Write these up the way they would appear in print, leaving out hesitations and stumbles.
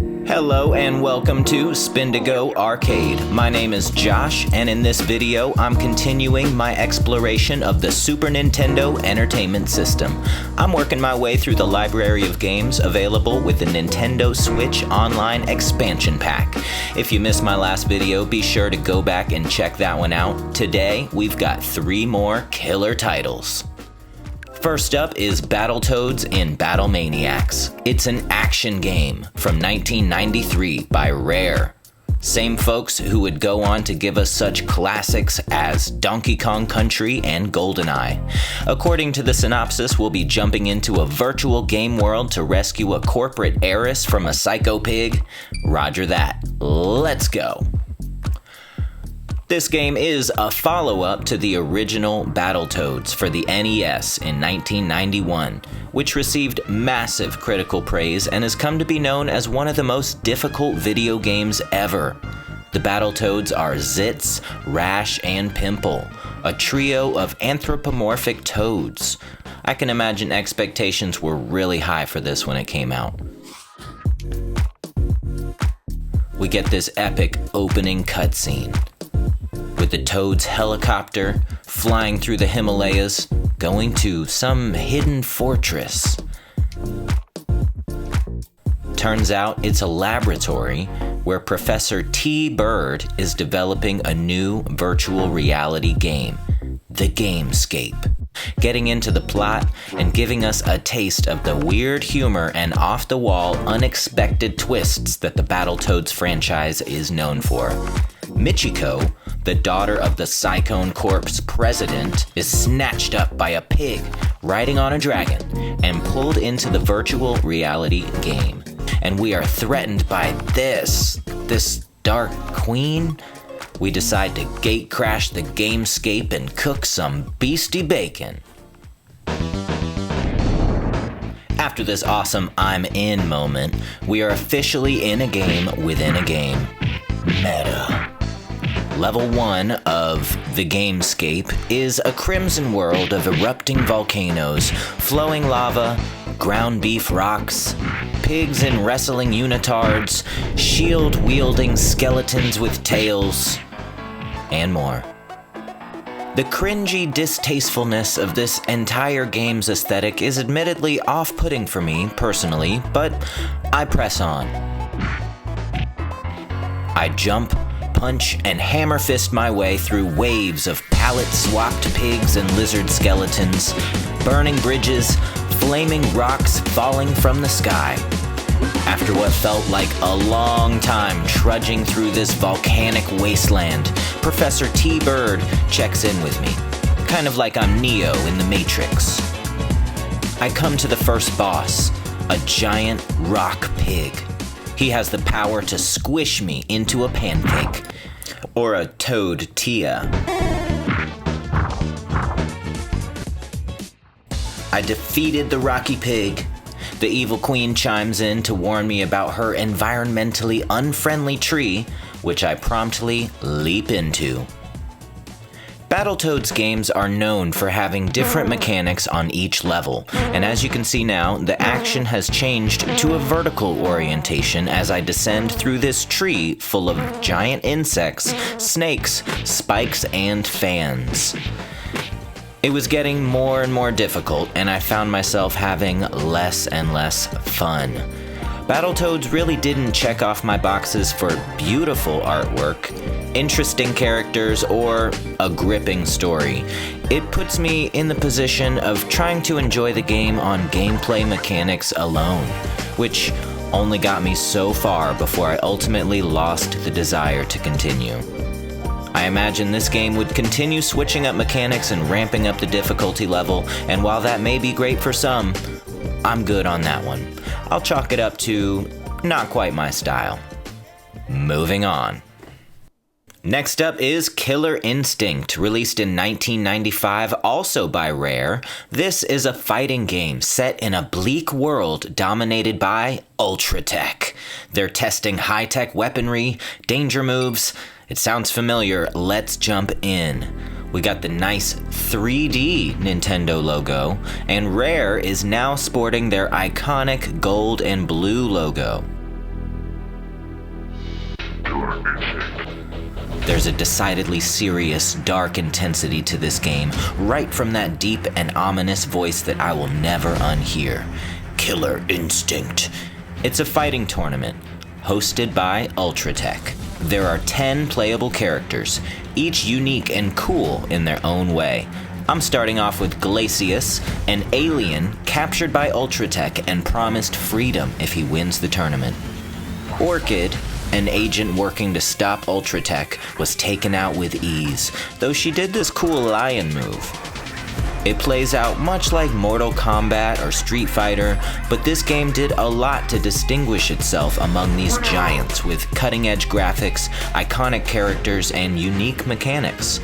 Hello and welcome to Spindigo Arcade. My name is Josh, and in this video I'm continuing my exploration of the Super Nintendo Entertainment System. I'm working my way through the library of games available with the Nintendo Switch Online Expansion Pack. If you missed my last video, be sure to go back and check that one out. Today we've got 3 more killer titles. First up is BattleToads in Battlemaniacs. It's an action game from 1993 by Rare. Same folks who would go on to give us such classics as Donkey Kong Country and GoldenEye. According to the synopsis, we'll be jumping into a virtual game world to rescue a corporate heiress from a psycho pig. Roger that. Let's go. This game is a follow-up to the original BattleToads for the NES in 1991, which received massive critical praise and has come to be known as one of the most difficult video games ever. The BattleToads are Zitz, Rash, and Pimple, a trio of anthropomorphic toads. I can imagine expectations were really high for this when it came out. We get this epic opening cutscene, with the Toads helicopter flying through the Himalayas, going to some hidden fortress. Turns out it's a laboratory where Professor T. Bird is developing a new virtual reality game, the Gamescape. Getting into the plot and giving us a taste of the weird humor and off-the-wall, unexpected twists that the BattleToads franchise is known for. Michiko, the daughter of the Cyclone Corp's president, is snatched up by a pig riding on a dragon and pulled into the virtual reality game. And we are threatened by this dark queen. We decide to gate crash the Gamescape and cook some beastie bacon. After this awesome I'm in moment, we are officially in a game within a game. Meta. Level 1 of the Gamescape is a crimson world of erupting volcanoes, flowing lava, ground beef rocks, pigs in wrestling unitards, shield-wielding skeletons with tails, and more. The cringy distastefulness of this entire game's aesthetic is admittedly off-putting for me personally, but I press on. I jump, punch, and hammer fist my way through waves of pallet-swapped pigs and lizard skeletons, burning bridges, flaming rocks falling from the sky. After what felt like a long time trudging through this volcanic wasteland, Professor T. Bird checks in with me, kind of like I'm Neo in the Matrix. I come to the first boss, a giant rock pig. He has the power to squish me into a pancake, or a toad tia. I defeated the Rocky Pig. The evil queen chimes in to warn me about her environmentally unfriendly tree, which I promptly leap into. BattleToads games are known for having different mechanics on each level, and as you can see now, the action has changed to a vertical orientation as I descend through this tree full of giant insects, snakes, spikes, and fans. It was getting more and more difficult, and I found myself having less and less fun. BattleToads really didn't check off my boxes for beautiful artwork, interesting characters, or a gripping story. It puts me in the position of trying to enjoy the game on gameplay mechanics alone, which only got me so far before I ultimately lost the desire to continue. I imagine this game would continue switching up mechanics and ramping up the difficulty level, and while that may be great for some, I'm good on that one. I'll chalk it up to not quite my style. Moving on. Next up is Killer Instinct, released in 1995, also by Rare. This is a fighting game set in a bleak world dominated by Ultratech. They're testing high-tech weaponry, danger moves. It sounds familiar. Let's jump in. We got the nice 3D Nintendo logo, and Rare is now sporting their iconic gold and blue logo. There's a decidedly serious, dark intensity to this game, right from that deep and ominous voice that I will never unhear. Killer Instinct. It's a fighting tournament, hosted by Ultratech. There are 10 playable characters, each unique and cool in their own way. I'm starting off with Glacius, an alien captured by Ultratech and promised freedom if he wins the tournament. Orchid, an agent working to stop Ultratech, was taken out with ease, though she did this cool lion move. It plays out much like Mortal Kombat or Street Fighter, but this game did a lot to distinguish itself among these giants with cutting-edge graphics, iconic characters, and unique mechanics.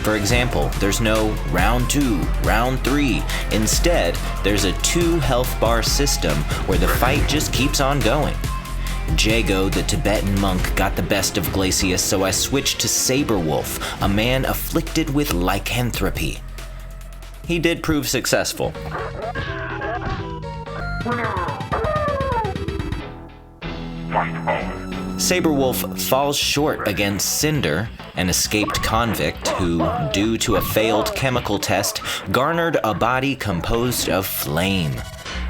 For example, there's no round 2, round 3. Instead, there's a 2 health bar system where the fight just keeps on going. Jago, the Tibetan monk, got the best of Glacius, so I switched to Saberwolf, a man afflicted with lycanthropy. He did prove successful. Saberwolf falls short against Cinder, an escaped convict who, due to a failed chemical test, garnered a body composed of flame.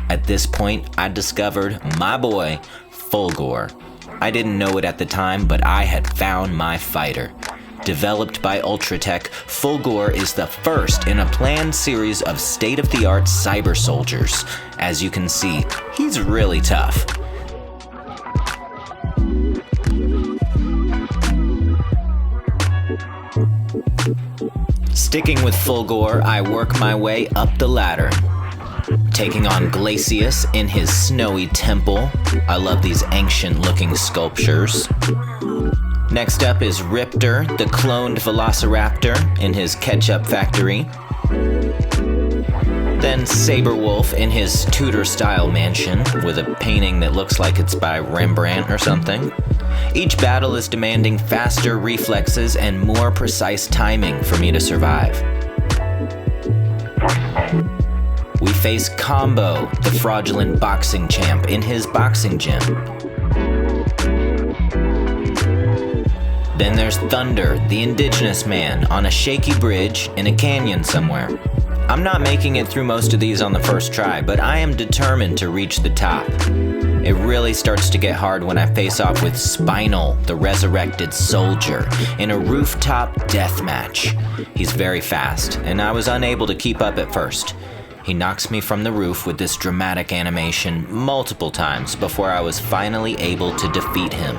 At this point, I discovered my boy, Fulgore. I didn't know it at the time, but I had found my fighter. Developed by Ultratech, Fulgore is the first in a planned series of state-of-the-art cyber soldiers. As you can see, he's really tough. Sticking with Fulgore, I work my way up the ladder. Taking on Glacius in his snowy temple. I love these ancient-looking sculptures. Next up is Riptor, the cloned Velociraptor, in his ketchup factory. Then Saberwolf in his Tudor-style mansion, with a painting that looks like it's by Rembrandt or something. Each battle is demanding faster reflexes and more precise timing for me to survive. We face Combo, the fraudulent boxing champ, in his boxing gym. Then there's Thunder, the indigenous man, on a shaky bridge in a canyon somewhere. I'm not making it through most of these on the first try, but I am determined to reach the top. It really starts to get hard when I face off with Spinal, the resurrected soldier, in a rooftop death match. He's very fast, and I was unable to keep up at first. He knocks me from the roof with this dramatic animation multiple times before I was finally able to defeat him.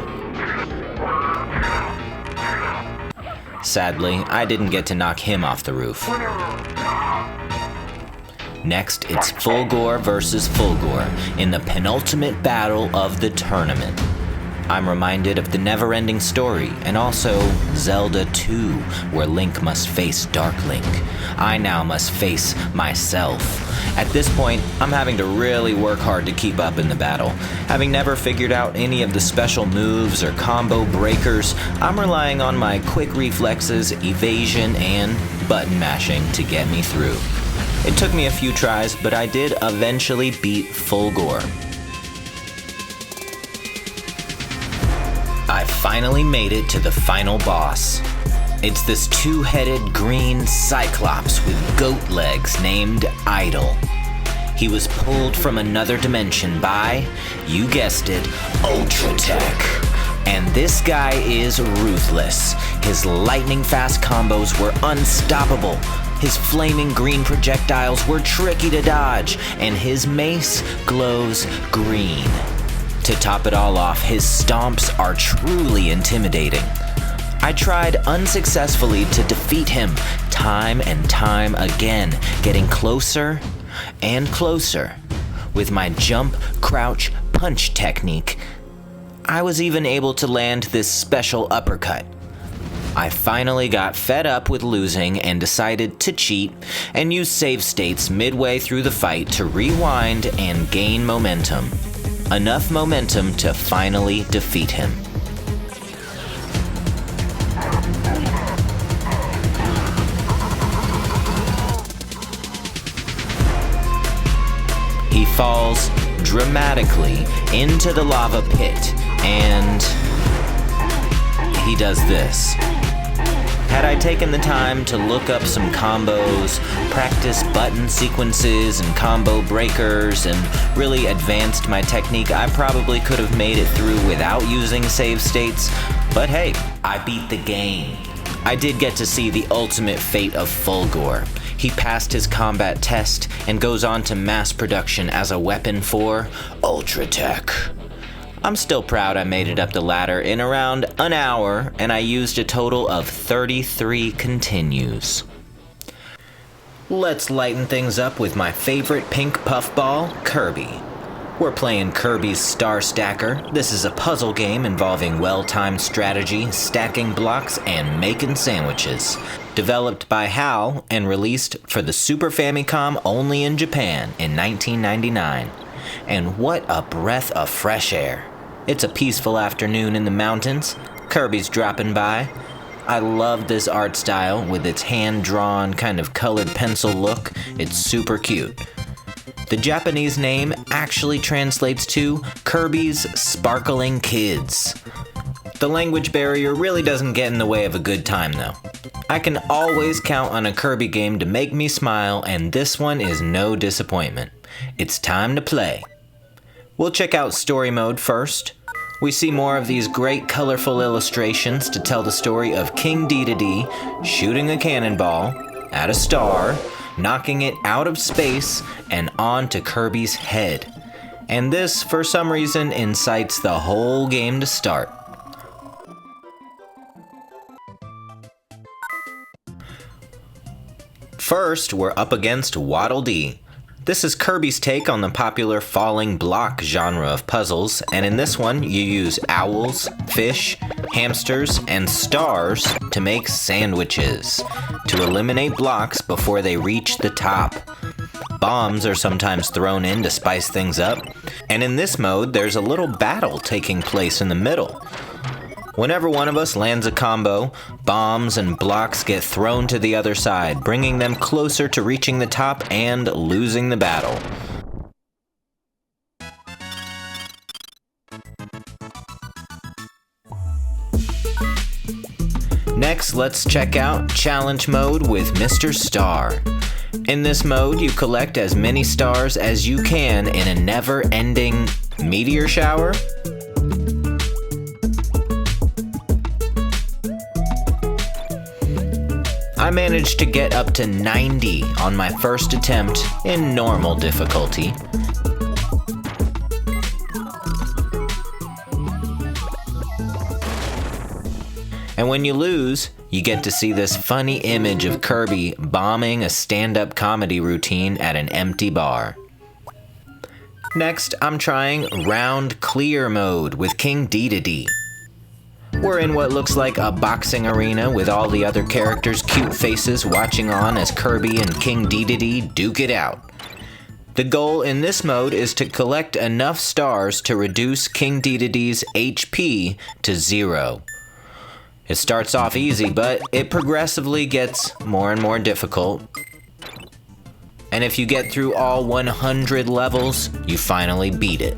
Sadly, I didn't get to knock him off the roof. Next, it's Fulgore versus Fulgore in the penultimate battle of the tournament. I'm reminded of the never-ending story, and also Zelda 2, where Link must face Dark Link. I now must face myself. At this point, I'm having to really work hard to keep up in the battle. Having never figured out any of the special moves or combo breakers, I'm relying on my quick reflexes, evasion, and button mashing to get me through. It took me a few tries, but I did eventually beat Fulgore. I finally made it to the final boss. It's this two-headed green cyclops with goat legs named Idol. He was pulled from another dimension by, you guessed it, Ultratech. And this guy is ruthless. His lightning-fast combos were unstoppable. His flaming green projectiles were tricky to dodge, and his mace glows green. To top it all off, his stomps are truly intimidating. I tried unsuccessfully to defeat him time and time again, getting closer and closer. With my jump, crouch, punch technique, I was even able to land this special uppercut. I finally got fed up with losing and decided to cheat and use save states midway through the fight to rewind and gain momentum. Enough momentum to finally defeat him. He falls dramatically into the lava pit, and he does this. Had I taken the time to look up some combos, practice button sequences and combo breakers, and really advanced my technique, I probably could have made it through without using save states, but hey, I beat the game. I did get to see the ultimate fate of Fulgor. He passed his combat test and goes on to mass production as a weapon for Ultra Tech. I'm still proud I made it up the ladder in around an hour, and I used a total of 33 continues. Let's lighten things up with my favorite pink puffball, Kirby. We're playing Kirby's Star Stacker. This is a puzzle game involving well-timed strategy, stacking blocks, and making sandwiches. Developed by HAL and released for the Super Famicom only in Japan in 1999. And what a breath of fresh air. It's a peaceful afternoon in the mountains. Kirby's dropping by. I love this art style with its hand-drawn, kind of colored pencil look. It's super cute. The Japanese name actually translates to Kirby's Sparkling Kids. The language barrier really doesn't get in the way of a good time though. I can always count on a Kirby game to make me smile, and this one is no disappointment. It's time to play. We'll check out story mode first. We see more of these great colorful illustrations to tell the story of King Dedede shooting a cannonball at a star, knocking it out of space and onto Kirby's head. And this, for some reason, incites the whole game to start. First, we're up against Waddle Dee. This is Kirby's take on the popular falling block genre of puzzles, and in this one you use owls, fish, hamsters, and stars to make sandwiches, to eliminate blocks before they reach the top. Bombs are sometimes thrown in to spice things up, and in this mode there's a little battle taking place in the middle. Whenever one of us lands a combo, bombs and blocks get thrown to the other side, bringing them closer to reaching the top and losing the battle. Next, let's check out Challenge Mode with Mr. Star. In this mode, you collect as many stars as you can in a never-ending meteor shower. I managed to get up to 90 on my first attempt in normal difficulty. And when you lose, you get to see this funny image of Kirby bombing a stand-up comedy routine at an empty bar. Next, I'm trying Round Clear mode with King Dedede. We're in what looks like a boxing arena with all the other characters' cute faces watching on as Kirby and King Dedede duke it out. The goal in this mode is to collect enough stars to reduce King Dedede's HP to 0. It starts off easy, but it progressively gets more and more difficult. And if you get through all 100 levels, you finally beat it.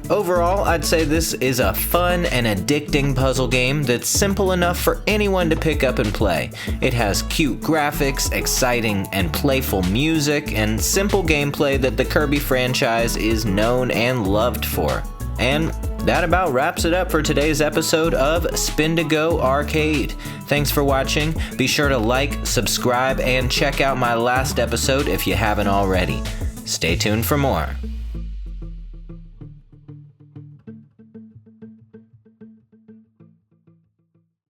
Overall, I'd say this is a fun and addicting puzzle game that's simple enough for anyone to pick up and play. It has cute graphics, exciting and playful music, and simple gameplay that the Kirby franchise is known and loved for. And that about wraps it up for today's episode of Spindigo Arcade. Thanks for watching. Be sure to like, subscribe, and check out my last episode if you haven't already. Stay tuned for more.